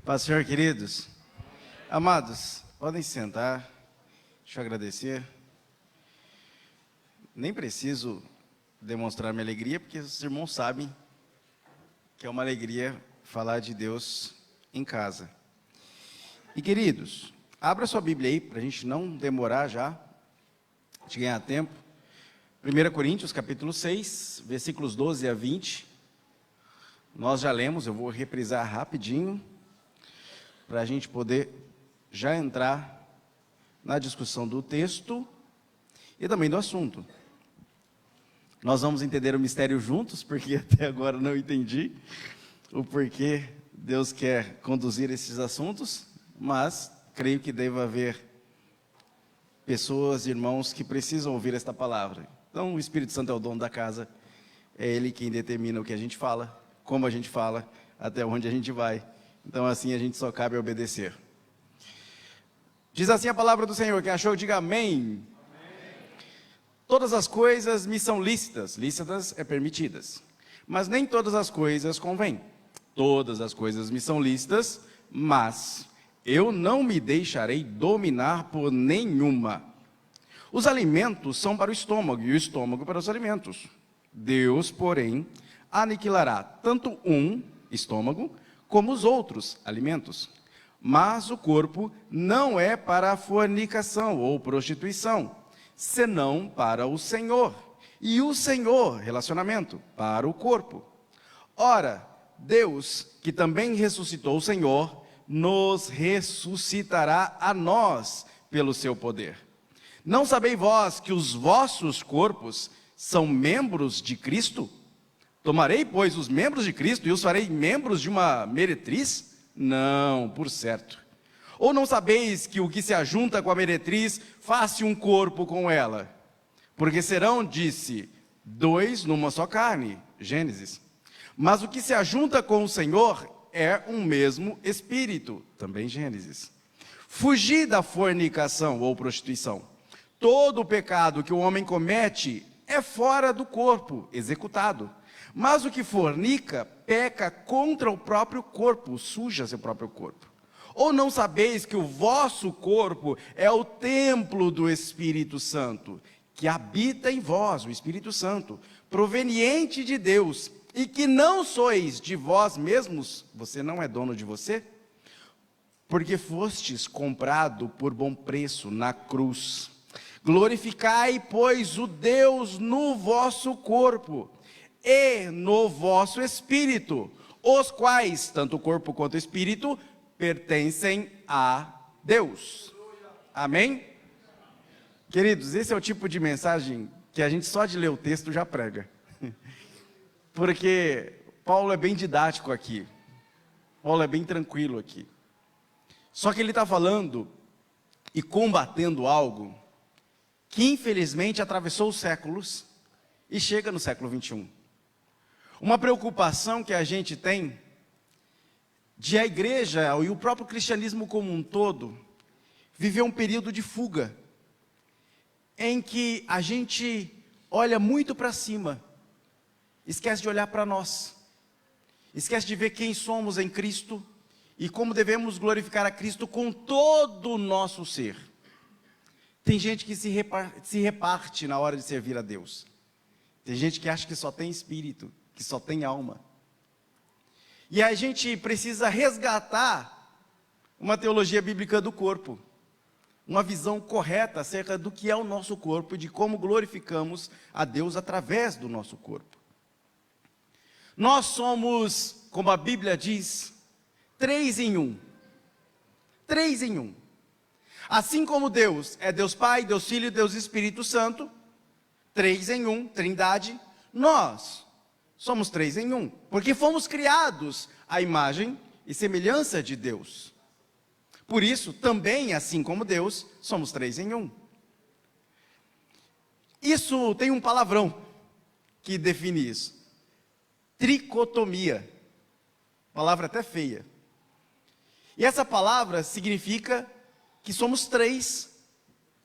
Paz, Senhor, queridos. Amados, podem sentar. Deixa eu agradecer. Nem preciso demonstrar minha alegria, porque os irmãos sabem que é uma alegria falar de Deus em casa. E, queridos, abra sua Bíblia aí, para a gente não demorar já, de ganhar tempo. 1 Coríntios, capítulo 6, versículos 12 a 20. Nós já lemos, eu vou reprisar rapidinho, para a gente poder já entrar na discussão do texto e também do assunto. Nós vamos entender o mistério juntos, porque até agora não entendi o porquê Deus quer conduzir esses assuntos, mas creio que deve haver pessoas, irmãos, que precisam ouvir esta palavra. Então, o Espírito Santo é o dono da casa, é Ele quem determina o que a gente fala, como a gente fala, até onde a gente vai. Então, assim, a gente só cabe obedecer. Diz assim a palavra do Senhor, quem achou, diga amém. Todas as coisas me são lícitas, lícitas é permitidas, mas nem todas as coisas convêm. Todas as coisas me são lícitas, mas eu não me deixarei dominar por nenhuma. Os alimentos são para o estômago, e o estômago para os alimentos. Deus, porém, aniquilará tanto um, estômago, como os outros, alimentos. Mas o corpo não é para a fornicação ou prostituição, senão para o Senhor, e o Senhor, relacionamento, para o corpo. Ora, Deus, que também ressuscitou o Senhor, nos ressuscitará a nós pelo seu poder. Não sabeis vós que os vossos corpos são membros de Cristo? Tomarei, pois, os membros de Cristo e os farei membros de uma meretriz? Não, por certo. Ou não sabeis que o que se ajunta com a meretriz, faz-se um corpo com ela? Porque serão, disse, dois numa só carne. Gênesis. Mas o que se ajunta com o Senhor é um mesmo espírito. Também Gênesis. Fugi da fornicação ou prostituição. Todo o pecado que o homem comete é fora do corpo, executado. Mas o que fornica, peca contra o próprio corpo, suja seu próprio corpo. Ou não sabeis que o vosso corpo é o templo do Espírito Santo, que habita em vós, o Espírito Santo, proveniente de Deus, e que não sois de vós mesmos, você não é dono de você? Porque fostes comprado por bom preço na cruz. Glorificai, pois, o Deus no vosso corpo e no vosso espírito, os quais, tanto o corpo quanto o espírito, pertencem a Deus. Amém? Queridos, esse é o tipo de mensagem que a gente só de ler o texto já prega. Porque Paulo é bem didático aqui. Paulo é bem tranquilo aqui. Só que ele está falando e combatendo algo que infelizmente atravessou os séculos e chega no século 21. Uma preocupação que a gente tem de a igreja e o próprio cristianismo como um todo viver um período de fuga, em que a gente olha muito para cima, esquece de olhar para nós, esquece de ver quem somos em Cristo e como devemos glorificar a Cristo com todo o nosso ser. Tem gente que se reparte na hora de servir a Deus. Tem gente que acha que só tem espírito, que só tem alma. E a gente precisa resgatar uma teologia bíblica do corpo, uma visão correta acerca do que é o nosso corpo e de como glorificamos a Deus através do nosso corpo. Nós somos, como a Bíblia diz, 3 em 1. 3 em 1. Assim como Deus é Deus Pai, Deus Filho e Deus Espírito Santo, 3 em 1, Trindade, nós somos 3 em 1, porque fomos criados à imagem e semelhança de Deus. Por isso, também, assim como Deus, somos 3 em 1. Isso tem um palavrão que define isso. Tricotomia. Palavra até feia. E essa palavra significa que somos 3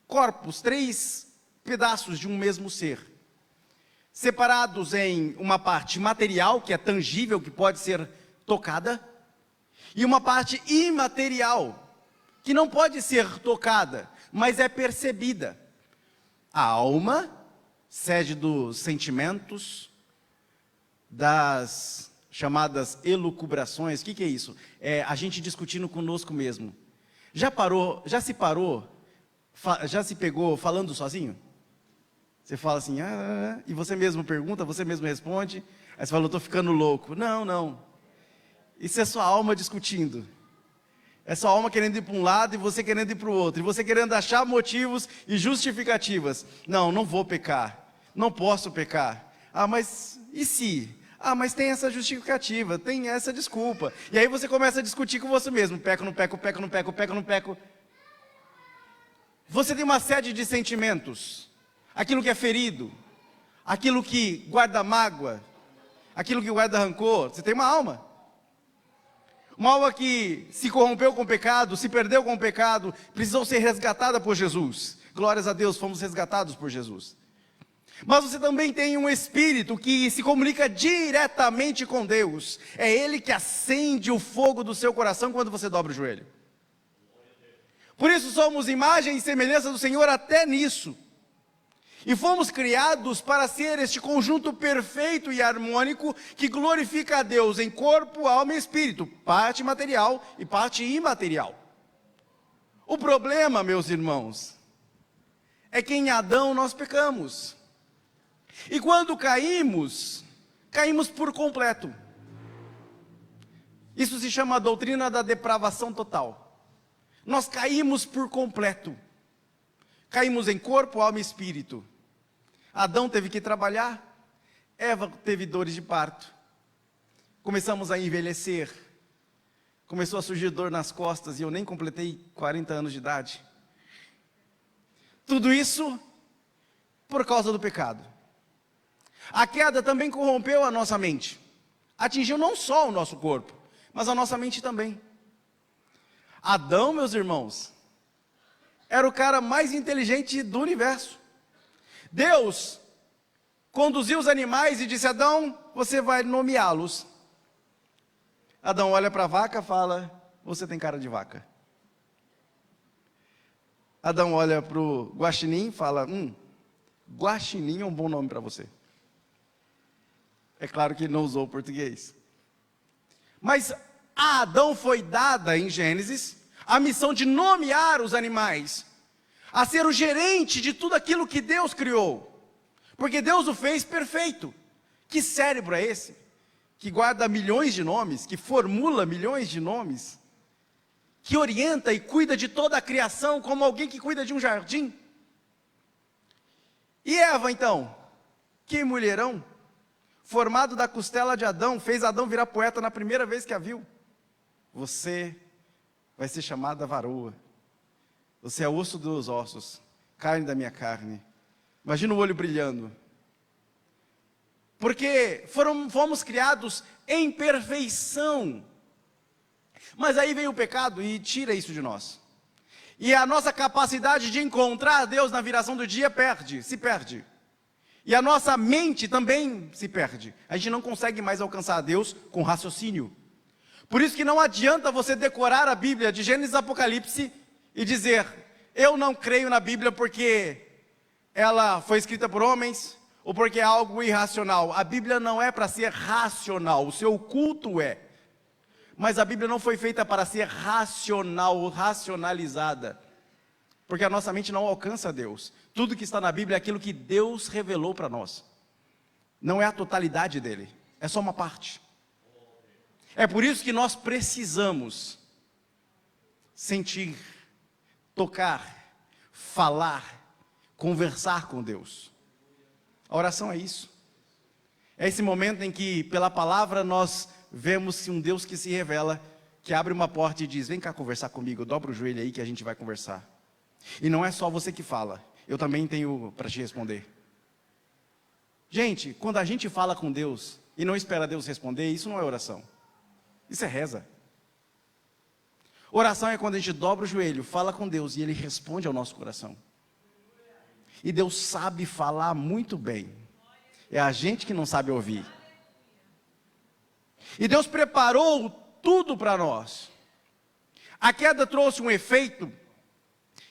corpos, 3 pedaços de um mesmo ser. Separados em uma parte material, que é tangível, que pode ser tocada, e uma parte imaterial, que não pode ser tocada, mas é percebida. A alma, sede dos sentimentos, das chamadas elucubrações. O que é isso? É a gente discutindo conosco mesmo. Já se pegou falando sozinho? Você fala assim, e você mesmo pergunta, você mesmo responde, aí você fala, eu estou ficando louco. Não. Isso é sua alma discutindo. É sua alma querendo ir para um lado e você querendo ir para o outro. E você querendo achar motivos e justificativas. Não vou pecar. Não posso pecar. Mas e se? Mas tem essa justificativa, tem essa desculpa. E aí você começa a discutir com você mesmo. Peco, não peco, peco, não peco, peco, não peco. Você tem uma série de sentimentos. Aquilo que é ferido. Aquilo que guarda mágoa. Aquilo que guarda rancor. Você tem uma alma. Uma alma que se corrompeu com o pecado, se perdeu com o pecado, precisou ser resgatada por Jesus. Glórias a Deus, fomos resgatados por Jesus. Mas você também tem um espírito que se comunica diretamente com Deus. É Ele que acende o fogo do seu coração quando você dobra o joelho. Por isso somos imagem e semelhança do Senhor até nisso. E fomos criados para ser este conjunto perfeito e harmônico que glorifica a Deus em corpo, alma e espírito, parte material e parte imaterial. O problema, meus irmãos, é que em Adão nós pecamos. E quando caímos por completo. Isso se chama a doutrina da depravação total. Nós caímos por completo. Caímos em corpo, alma e espírito. Adão teve que trabalhar, Eva teve dores de parto. Começamos a envelhecer. Começou a surgir dor nas costas e eu nem completei 40 anos de idade. Tudo isso por causa do pecado. A queda também corrompeu a nossa mente. Atingiu não só o nosso corpo, mas a nossa mente também. Adão, meus irmãos, era o cara mais inteligente do universo. Deus conduziu os animais e disse, Adão, você vai nomeá-los. Adão olha para a vaca e fala, você tem cara de vaca. Adão olha para o guaxinim e fala, guaxinim é um bom nome para você. É claro que ele não usou o português. Mas a Adão foi dada em Gênesis a missão de nomear os animais, a ser o gerente de tudo aquilo que Deus criou, porque Deus o fez perfeito. Que cérebro é esse? Que guarda milhões de nomes, que formula milhões de nomes, que orienta e cuida de toda a criação como alguém que cuida de um jardim. E Eva então, que mulherão, formado da costela de Adão, fez Adão virar poeta na primeira vez que a viu. Você vai ser chamada varoa. Você é osso dos ossos, carne da minha carne. Imagina o olho brilhando. Porque fomos criados em perfeição. Mas aí vem o pecado e tira isso de nós. E a nossa capacidade de encontrar Deus na viração do dia se perde. E a nossa mente também se perde. A gente não consegue mais alcançar Deus com raciocínio. Por isso que não adianta você decorar a Bíblia de Gênesis a Apocalipse e dizer, eu não creio na Bíblia porque ela foi escrita por homens, ou porque é algo irracional. A Bíblia não é para ser racional, o seu culto é. Mas a Bíblia não foi feita para ser racional, racionalizada. Porque a nossa mente não alcança Deus. Tudo que está na Bíblia é aquilo que Deus revelou para nós. Não é a totalidade dele, é só uma parte. É por isso que nós precisamos sentir, tocar, falar, conversar com Deus. A oração é isso. É esse momento em que, pela palavra, nós vemos um Deus que se revela, que abre uma porta e diz, vem cá conversar comigo, dobra o joelho aí que a gente vai conversar. E não é só você que fala, eu também tenho para te responder. Gente, quando a gente fala com Deus e não espera Deus responder, isso não é oração. Isso é reza. Oração é quando a gente dobra o joelho, fala com Deus e Ele responde ao nosso coração. E Deus sabe falar muito bem. É a gente que não sabe ouvir. E Deus preparou tudo para nós. A queda trouxe um efeito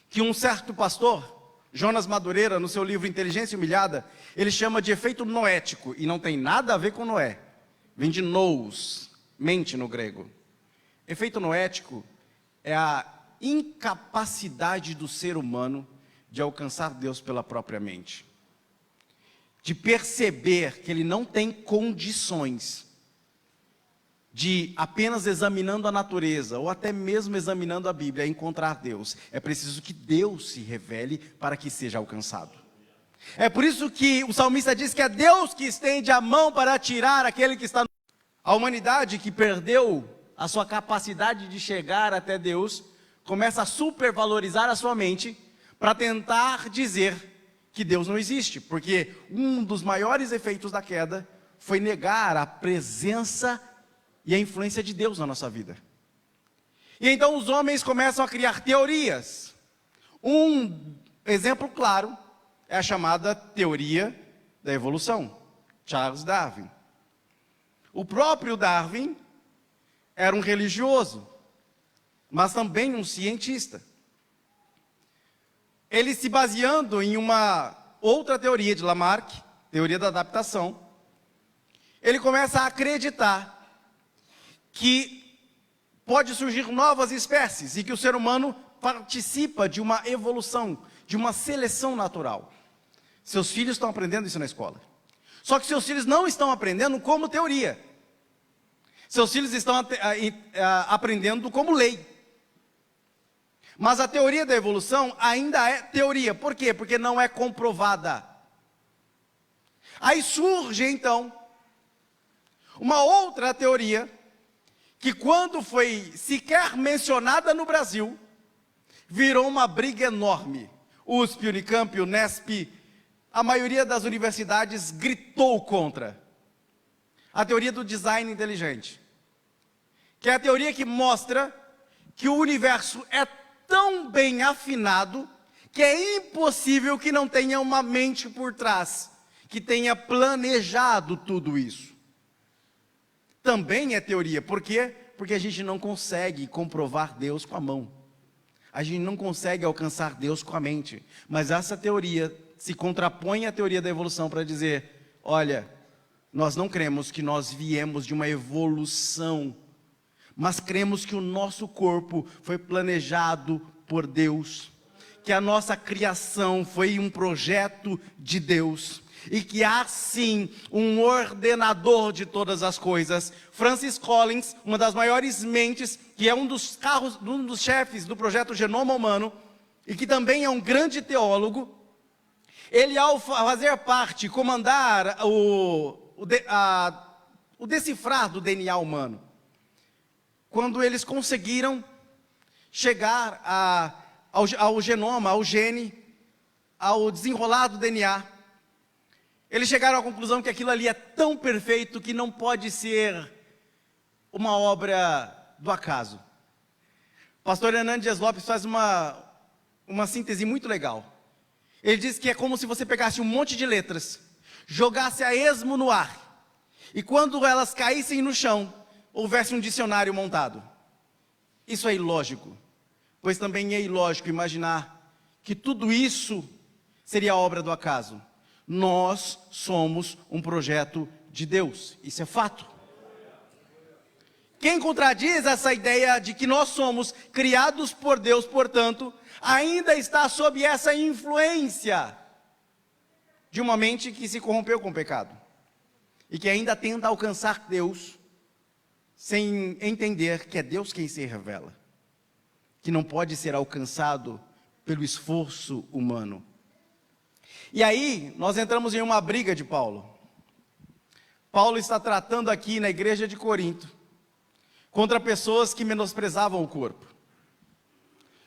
que um certo pastor, Jonas Madureira, no seu livro Inteligência Humilhada, ele chama de efeito noético, e não tem nada a ver com Noé. Vem de nous, mente no grego. Efeito noético é a incapacidade do ser humano de alcançar Deus pela própria mente. De perceber que ele não tem condições de, apenas examinando a natureza, ou até mesmo examinando a Bíblia, encontrar Deus. É preciso que Deus se revele para que seja alcançado. É por isso que o salmista diz que é Deus que estende a mão para tirar aquele que está... A humanidade que perdeu a sua capacidade de chegar até Deus, começa a supervalorizar a sua mente, para tentar dizer que Deus não existe, porque um dos maiores efeitos da queda foi negar a presença e a influência de Deus na nossa vida. E então os homens começam a criar teorias. Um exemplo claro é a chamada teoria da evolução, Charles Darwin. O próprio Darwin era um religioso, mas também um cientista. Ele, se baseando em uma outra teoria de Lamarck, teoria da adaptação, ele começa a acreditar que pode surgir novas espécies e que o ser humano participa de uma evolução, de uma seleção natural. Seus filhos estão aprendendo isso na escola. Só que seus filhos não estão aprendendo como teoria. Seus filhos estão aprendendo como lei. Mas a teoria da evolução ainda é teoria. Por quê? Porque não é comprovada. Aí surge, então, uma outra teoria, que quando foi sequer mencionada no Brasil, virou uma briga enorme. USP, Unicamp, Unesp, a maioria das universidades gritou contra. A teoria do design inteligente, que é a teoria que mostra que o universo é tão bem afinado, que é impossível que não tenha uma mente por trás, que tenha planejado tudo isso. Também é teoria, por quê? Porque a gente não consegue comprovar Deus com a mão. A gente não consegue alcançar Deus com a mente. Mas essa teoria se contrapõe à teoria da evolução para dizer, olha, nós não cremos que nós viemos de uma evolução, mas cremos que o nosso corpo foi planejado por Deus, que a nossa criação foi um projeto de Deus, e que há sim um ordenador de todas as coisas. Francis Collins, uma das maiores mentes, que é um dos chefes do projeto Genoma Humano, e que também é um grande teólogo, ele, ao fazer parte, comandar o decifrar do DNA humano, quando eles conseguiram chegar ao genoma, ao gene, ao desenrolar do DNA, eles chegaram à conclusão que aquilo ali é tão perfeito que não pode ser uma obra do acaso. O pastor Hernando Dias Lopes faz uma síntese muito legal. Ele diz que é como se você pegasse um monte de letras, jogasse a esmo no ar, e quando elas caíssem no chão, houvesse um dicionário montado. Isso é ilógico, pois também é ilógico imaginar que tudo isso seria obra do acaso. Nós somos um projeto de Deus, isso é fato. Quem contradiz essa ideia de que nós somos criados por Deus, portanto, ainda está sob essa influência de uma mente que se corrompeu com o pecado, e que ainda tenta alcançar Deus, sem entender que é Deus quem se revela, que não pode ser alcançado pelo esforço humano. E aí, nós entramos em uma briga de Paulo. Paulo está tratando aqui na igreja de Corinto, contra pessoas que menosprezavam o corpo.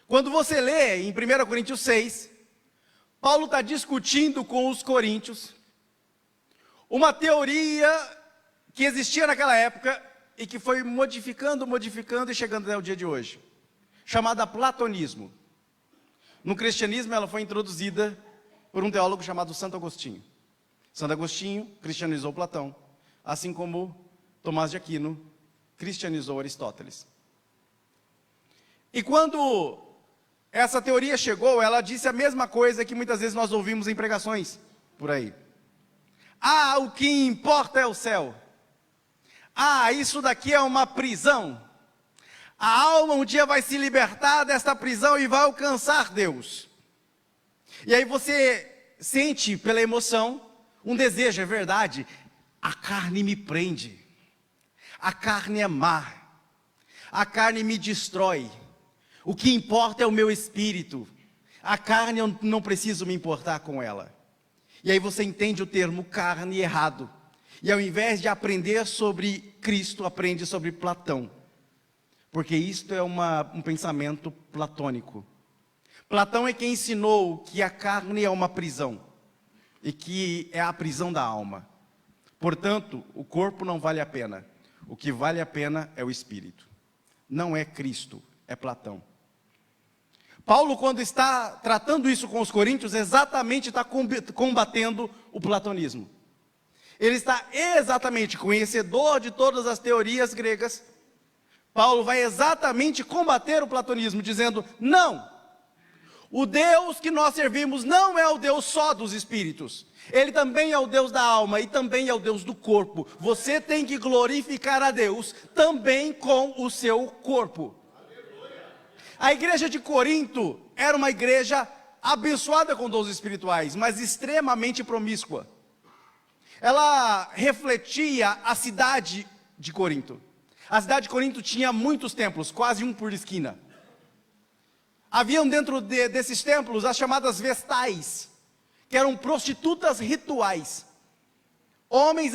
Quando você lê em 1 Coríntios 6, Paulo está discutindo com os coríntios uma teoria que existia naquela época e que foi modificando e chegando até o dia de hoje, chamada platonismo. No cristianismo ela foi introduzida por um teólogo chamado Santo Agostinho. Santo Agostinho cristianizou Platão, assim como Tomás de Aquino cristianizou Aristóteles. E quando essa teoria chegou, ela disse a mesma coisa que muitas vezes nós ouvimos em pregações por aí. Ah, o que importa é o céu. Ah, isso daqui é uma prisão. A alma um dia vai se libertar desta prisão e vai alcançar Deus. E aí você sente pela emoção um desejo, é verdade. A carne me prende. A carne é má. A carne me destrói. O que importa é o meu espírito. A carne eu não preciso me importar com ela. E aí você entende o termo carne errado. E ao invés de aprender sobre Cristo, aprende sobre Platão. Porque isto é um pensamento platônico. Platão é quem ensinou que a carne é uma prisão. E que é a prisão da alma. Portanto, o corpo não vale a pena. O que vale a pena é o espírito. Não é Cristo, é Platão. Paulo, quando está tratando isso com os coríntios, exatamente está combatendo o platonismo. Ele está exatamente conhecedor de todas as teorias gregas. Paulo vai exatamente combater o platonismo, dizendo, não, o Deus que nós servimos não é o Deus só dos espíritos. Ele também é o Deus da alma e também é o Deus do corpo. Você tem que glorificar a Deus também com o seu corpo. A igreja de Corinto era uma igreja abençoada com dons espirituais, mas extremamente promíscua. Ela refletia a cidade de Corinto. A cidade de Corinto tinha muitos templos, quase um por esquina. Haviam dentro desses templos as chamadas vestais, que eram prostitutas rituais. Homens,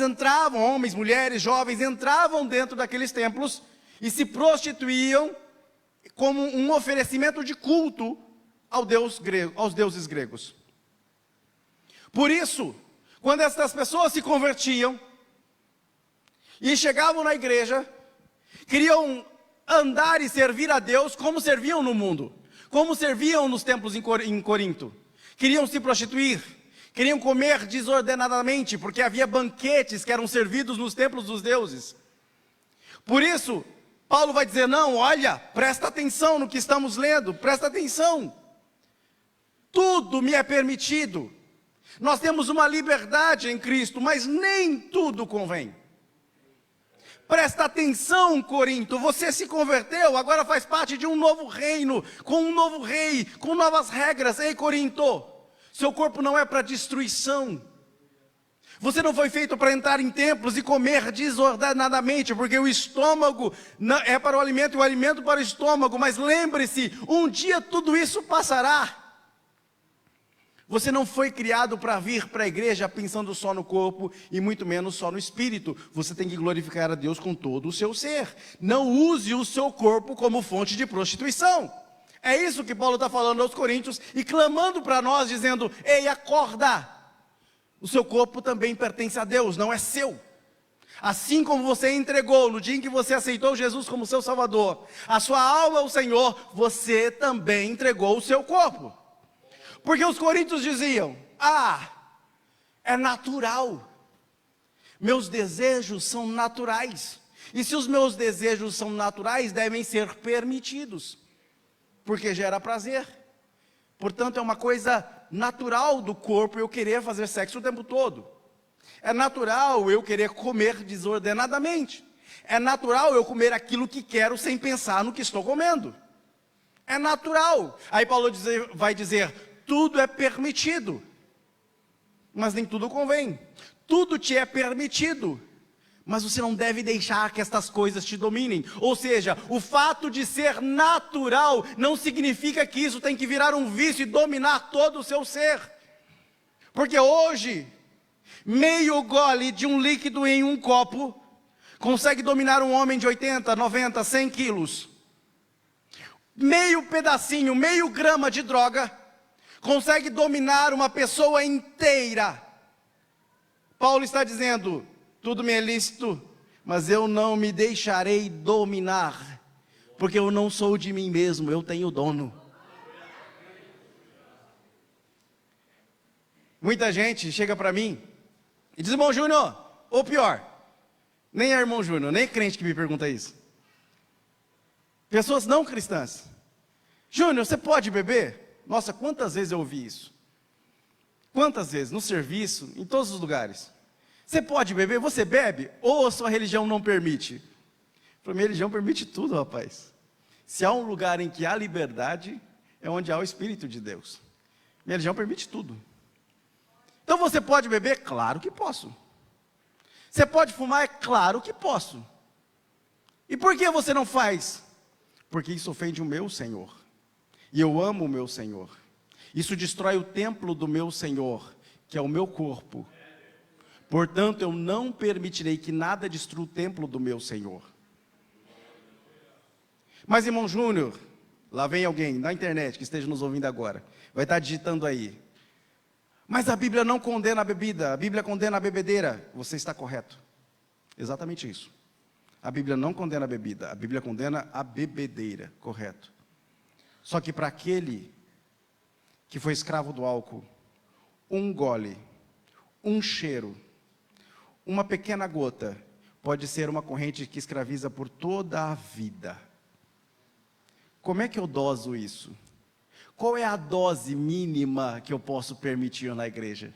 mulheres, jovens entravam dentro daqueles templos e se prostituíam como um oferecimento de culto aos deuses gregos. Por isso, quando essas pessoas se convertiam e chegavam na igreja, queriam andar e servir a Deus como serviam no mundo, como serviam nos templos em Corinto. Queriam se prostituir, queriam comer desordenadamente, porque havia banquetes que eram servidos nos templos dos deuses. Por isso, Paulo vai dizer, não, olha, presta atenção no que estamos lendo, presta atenção. Tudo me é permitido. Nós temos uma liberdade em Cristo, mas nem tudo convém. Presta atenção, Corinto, você se converteu, agora faz parte de um novo reino, com um novo rei, com novas regras. Ei, Corinto, seu corpo não é para destruição. Você não foi feito para entrar em templos e comer desordenadamente, porque o estômago é para o alimento e o alimento para o estômago. Mas lembre-se, um dia tudo isso passará. Você não foi criado para vir para a igreja pensando só no corpo e muito menos só no espírito. Você tem que glorificar a Deus com todo o seu ser. Não use o seu corpo como fonte de prostituição. É isso que Paulo está falando aos coríntios e clamando para nós, dizendo, ei, acorda. O seu corpo também pertence a Deus, não é seu. Assim como você entregou no dia em que você aceitou Jesus como seu Salvador, a sua alma ao Senhor, você também entregou o seu corpo. Porque os coríntios diziam, é natural. Meus desejos são naturais. E se os meus desejos são naturais, devem ser permitidos. Porque gera prazer. Portanto, é uma coisa natural do corpo eu querer fazer sexo o tempo todo. É natural eu querer comer desordenadamente. É natural eu comer aquilo que quero sem pensar no que estou comendo. É natural. Aí Paulo vai dizer, tudo é permitido, mas nem tudo convém. Tudo te é permitido, mas você não deve deixar que estas coisas te dominem. Ou seja, o fato de ser natural não significa que isso tem que virar um vício e dominar todo o seu ser. Porque hoje, meio gole de um líquido em um copo consegue dominar um homem de 80, 90, 100 quilos. Meio pedacinho, meio grama de droga consegue dominar uma pessoa inteira. Paulo está dizendo, tudo me é lícito, mas eu não me deixarei dominar, porque eu não sou de mim mesmo, eu tenho dono. Muita gente chega para mim e diz, irmão Júnior, ou pior, Nem é irmão Júnior, nem crente que me pergunta isso. Pessoas não cristãs. Júnior, você pode beber? Nossa, quantas vezes eu ouvi isso? Quantas vezes? No serviço, em todos os lugares. Você pode beber? Você bebe? Ou a sua religião não permite? Para minha religião permite tudo, rapaz. Se há um lugar em que há liberdade, é onde há o Espírito de Deus. Minha religião permite tudo. Então você pode beber? Claro que posso. Você pode fumar? É claro que posso. E por que você não faz? Porque isso ofende o meu Senhor. E eu amo o meu Senhor. Isso destrói o templo do meu Senhor, que é o meu corpo. Portanto, eu não permitirei que nada destrua o templo do meu Senhor. Mas, irmão Júnior, lá vem alguém na internet que esteja nos ouvindo agora, vai estar digitando aí. Mas a Bíblia não condena a bebida, a Bíblia condena a bebedeira. Você está correto. Exatamente isso. A Bíblia não condena a bebida, a Bíblia condena a bebedeira, correto. Só que para aquele que foi escravo do álcool, um gole, um cheiro, uma pequena gota, pode ser uma corrente que escraviza por toda a vida. Como é que eu doso isso? Qual é a dose mínima que eu posso permitir na igreja?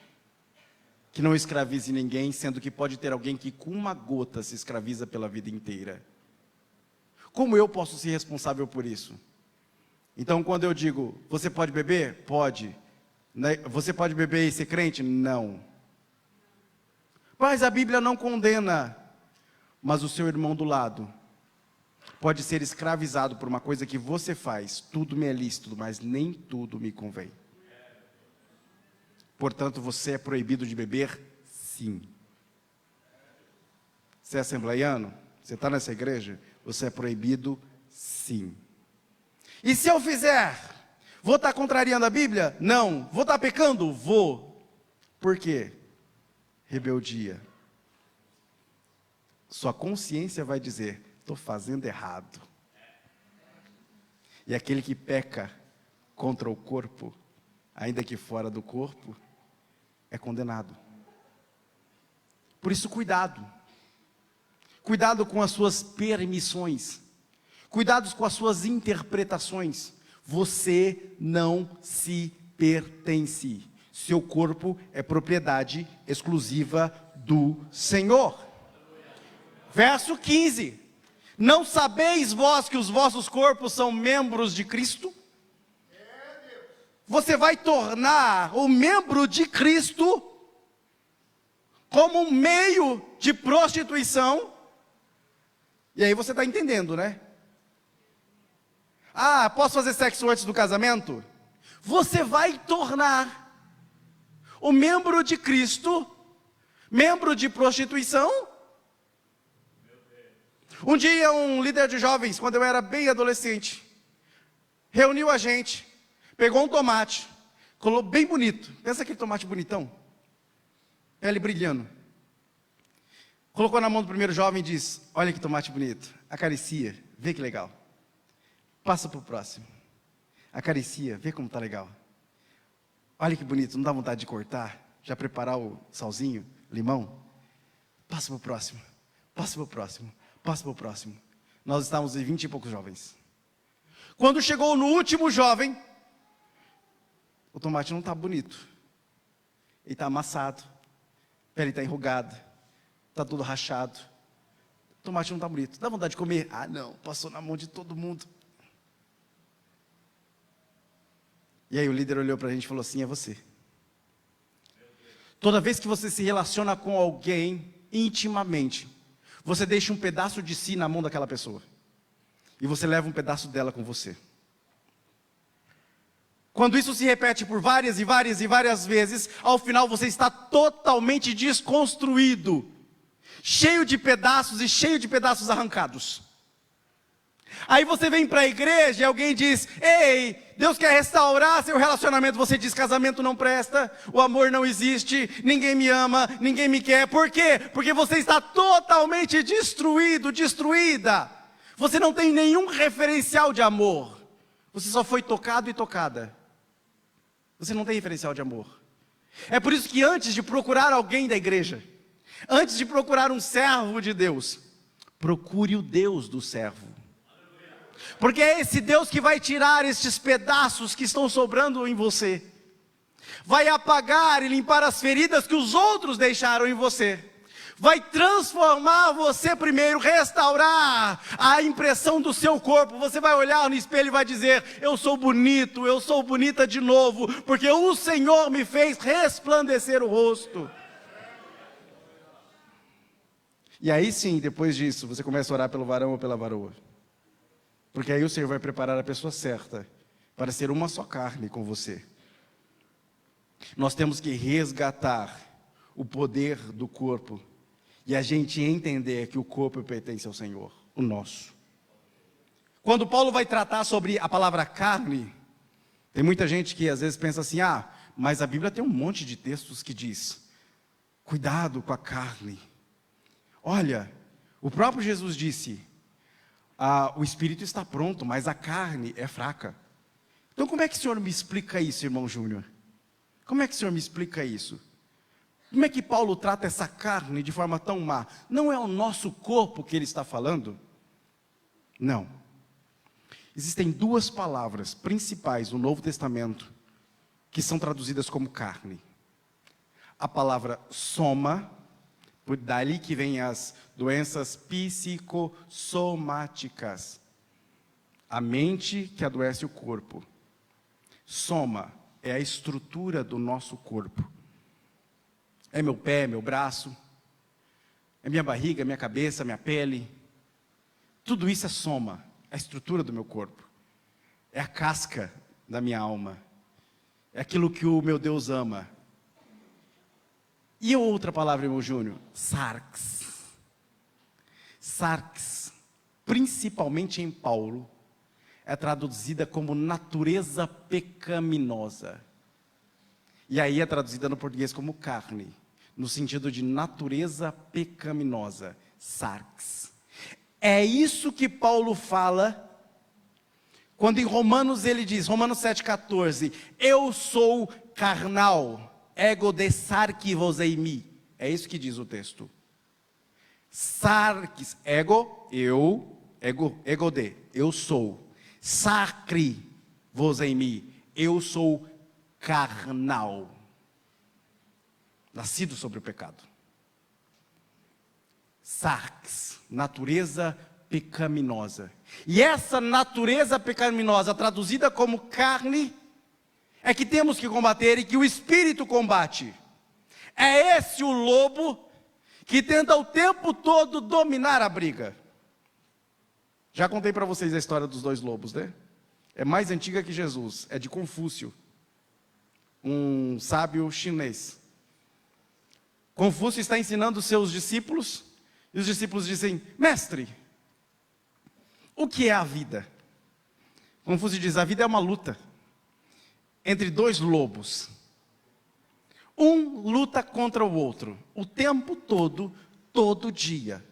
Que não escravize ninguém, sendo que pode ter alguém que com uma gota se escraviza pela vida inteira. Como eu posso ser responsável por isso? Então, quando eu digo, você pode beber? Pode. Você pode beber e ser crente? Não. Mas a Bíblia não condena. Mas o seu irmão do lado pode ser escravizado por uma coisa que você faz. Tudo me é lícito, mas nem tudo me convém. Portanto, você é proibido de beber? Sim. Você é assembleiano? Você está nessa igreja? Você é proibido? Sim. E se eu fizer, vou estar contrariando a Bíblia? Não. Vou estar pecando? Vou. Por quê? Rebeldia. Sua consciência vai dizer, estou fazendo errado. E aquele que peca contra o corpo, ainda que fora do corpo, é condenado. Por isso, cuidado. Cuidado com as suas permissões. Cuidado com as suas interpretações. Você não se pertence. Seu corpo é propriedade exclusiva do Senhor. Verso 15. Não sabeis vós que os vossos corpos são membros de Cristo? Você vai tornar o membro de Cristo como um meio de prostituição. E aí você está entendendo, né? Ah, posso fazer sexo antes do casamento? Você vai tornar o membro de Cristo membro de prostituição? Um dia um líder de jovens, quando eu era bem adolescente, reuniu a gente, pegou um tomate, colocou bem bonito, pensa aquele tomate bonitão, pele brilhando, colocou na mão do primeiro jovem e disse, olha que tomate bonito, acaricia, vê que legal, passa para o próximo, acaricia, vê como está legal, olha que bonito, não dá vontade de cortar, já preparar o salzinho, limão, passa para o próximo, passa para o próximo, passa para o próximo. Nós estávamos em 20 e poucos jovens. Quando chegou no último jovem, o tomate não está bonito. Ele está amassado, a pele está enrugada, está tudo rachado. O tomate não está bonito. Dá vontade de comer? Ah, não, passou na mão de todo mundo. E aí o líder olhou para a gente e falou assim, é você. Toda vez que você se relaciona com alguém intimamente, você deixa um pedaço de si na mão daquela pessoa. E você leva um pedaço dela com você. Quando isso se repete por várias e várias e várias vezes, ao final você está totalmente desconstruído. Cheio de pedaços e cheio de pedaços arrancados. Aí você vem para a igreja e alguém diz, ei, Deus quer restaurar seu relacionamento. Você diz, casamento não presta, o amor não existe, ninguém me ama, ninguém me quer. Por quê? Porque você está totalmente destruído, destruída. Você não tem nenhum referencial de amor. Você só foi tocado e tocada. Você não tem referencial de amor. É por isso que antes de procurar alguém da igreja, Antes de procurar um servo de Deus, procure o Deus do servo. Porque é esse Deus que vai tirar estes pedaços que estão sobrando em você. Vai apagar e limpar as feridas que os outros deixaram em você. Vai transformar você primeiro, restaurar a impressão do seu corpo. Você vai olhar no espelho e vai dizer: eu sou bonito, eu sou bonita de novo, porque o Senhor me fez resplandecer o rosto. E aí sim, depois disso, você começa a orar pelo varão ou pela varoa. Porque aí o Senhor vai preparar a pessoa certa para ser uma só carne com você. Nós temos que resgatar o poder do corpo e a gente entender que o corpo pertence ao Senhor, o nosso. Quando Paulo vai tratar sobre a palavra carne, tem muita gente que às vezes pensa assim: mas a Bíblia tem um monte de textos que diz, cuidado com a carne. Olha, o próprio Jesus disse, o espírito está pronto, mas a carne é fraca. Então como é que o Senhor me explica isso, irmão Júnior? Como é que o Senhor me explica isso? Como é que Paulo trata essa carne de forma tão má? Não é o nosso corpo que ele está falando? Não. Existem duas palavras principais no Novo Testamento que são traduzidas como carne. A palavra soma, dali que vem as doenças psicossomáticas. A mente que adoece o corpo. Soma é a estrutura do nosso corpo. É meu pé, meu braço, é minha barriga, minha cabeça, minha pele. Tudo isso é soma, é a estrutura do meu corpo. É a casca da minha alma. É aquilo que o meu Deus ama. E a outra palavra, irmão Júnior? Sarx. Sarx, principalmente em Paulo, é traduzida como natureza pecaminosa. E aí é traduzida no português como carne, no sentido de natureza pecaminosa, sarx. É isso que Paulo fala, quando em Romanos ele diz, Romanos 7,14, eu sou carnal, ego de sarki vos eimi. É isso que diz o texto. Sarx, ego, eu, ego de, eu sou. Sacri vos eimi, eu sou carnal. Nascido sobre o pecado. Sarx, natureza pecaminosa. E essa natureza pecaminosa, traduzida como carne, é que temos que combater e que o Espírito combate. É esse o lobo que tenta o tempo todo dominar a briga. Já contei para vocês a história dos dois lobos, né? É mais antiga que Jesus, é de Confúcio, um sábio chinês. Confúcio está ensinando os seus discípulos, e os discípulos dizem, mestre, o que é a vida? Confúcio diz, a vida é uma luta entre dois lobos. Um luta contra o outro, o tempo todo, todo dia.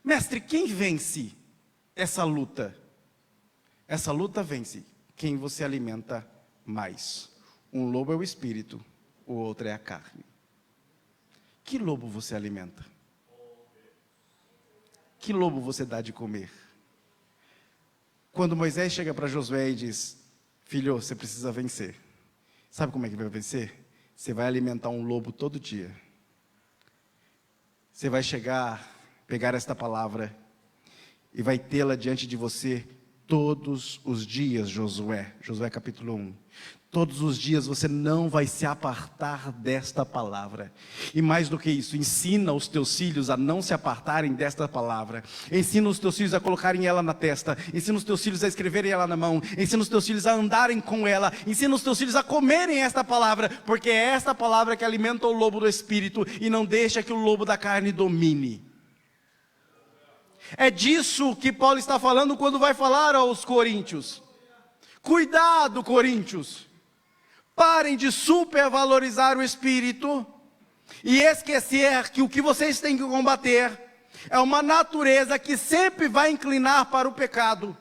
Mestre, quem vence essa luta? Essa luta vence quem você alimenta mais. Um lobo é o espírito, o outro é a carne. Que lobo você alimenta? Que lobo você dá de comer? Quando Moisés chega para Josué e diz, filho, você precisa vencer. Sabe como é que vai vencer? Você vai alimentar um lobo todo dia. Você vai pegar esta palavra e vai tê-la diante de você todos os dias, Josué. Josué capítulo 1. Todos os dias você não vai se apartar desta palavra. E mais do que isso, ensina os teus filhos a não se apartarem desta palavra. Ensina os teus filhos a colocarem ela na testa. Ensina os teus filhos a escreverem ela na mão. Ensina os teus filhos a andarem com ela. Ensina os teus filhos a comerem esta palavra. Porque é esta palavra que alimenta o lobo do espírito e não deixa que o lobo da carne domine. É disso que Paulo está falando quando vai falar aos coríntios. Cuidado, coríntios. Parem de supervalorizar o espírito e esquecer que o que vocês têm que combater é uma natureza que sempre vai inclinar para o pecado.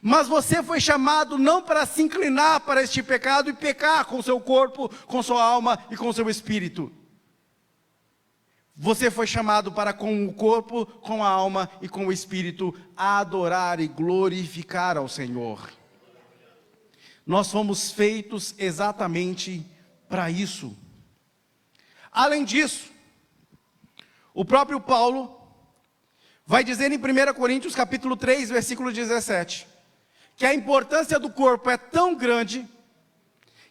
Mas você foi chamado não para se inclinar para este pecado e pecar com seu corpo, com sua alma e com seu espírito. Você foi chamado para com o corpo, com a alma e com o espírito adorar e glorificar ao Senhor. Nós fomos feitos exatamente para isso. Além disso, o próprio Paulo vai dizer em 1 Coríntios capítulo 3, versículo 17, que a importância do corpo é tão grande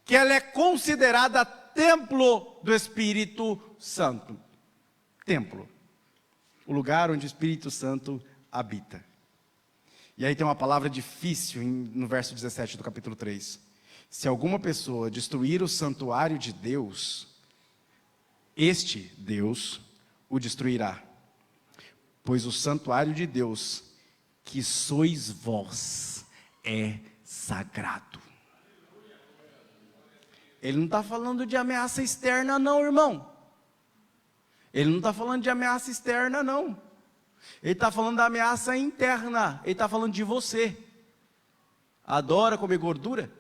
que ela é considerada templo do Espírito Santo. Templo, o lugar onde o Espírito Santo habita. E aí tem uma palavra difícil no verso 17 do capítulo 3. Se alguma pessoa destruir o santuário de Deus, este Deus o destruirá. Pois o santuário de Deus, que sois vós, é sagrado. Ele não está falando de ameaça externa não, irmão. Ele não está falando de ameaça externa não. Ele está falando da ameaça interna. Ele está falando de você. Adora comer gordura?